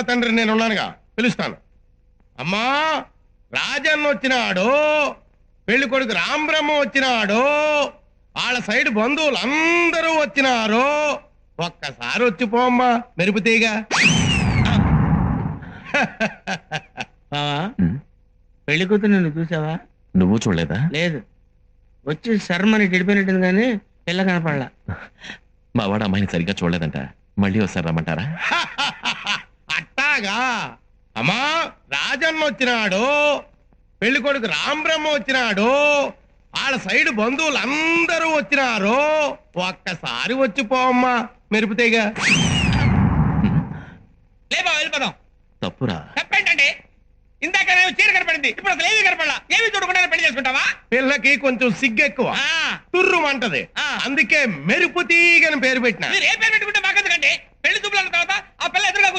తండ్రి నేనున్నానుగా, పిలుస్తాను. అమ్మా, రాజన్న వచ్చినాడు, పెళ్లి కొడుకు రాంబ్రహ్మ వచ్చినాడు, వాళ్ళ సైడ్ బంధువులు అందరూ వచ్చినారు. ఒక్కసారి వచ్చిపోమ్మా మెరుపుతీగా. బావా, పెళ్లి కూతురు నువ్వు చూసావా? నువ్వు చూడలేదా? లేదు, వచ్చి శర్మని గడిపోయినట్టుంది కానీ పిల్ల కనపడలా. మా వాడు అమ్మాయిని సరిగ్గా చూడలేదంట. మళ్ళీ ఒకసారి రమ్మంటారా? అట్టాగా. అమ్మా, రాజన్న వచ్చినాడు, పెళ్లి కొడుకు రాంబ్రహ్మ వచ్చినాడు, వాళ్ళ సైడ్ బంధువులు అందరూ వచ్చినారు. ఒక్కసారి వచ్చిపోమ్మా మెరుపుతీగా. లేబా వెళ్ళిపోదాం. తప్పురా. తప్పేంటండి? ఇందాక నేను చీర కనపడింది, ఇప్పుడు అసలు ఏమీ కనపడలా. ఏమి చూడకుండా పెళ్లి చేసుకుంటావా? పిల్లకి కొంచెం సిగ్గెక్కువ, తుర్రుమంటది. అందుకే మెరుపు తీగని పేరు పెట్టిన. మీరు ఏ పేరు పెట్టుకుంటే మాకెందుకండి? పెళ్లి చూపులు అన్న తర్వాత ఆ పిల్ల ఎదురుగా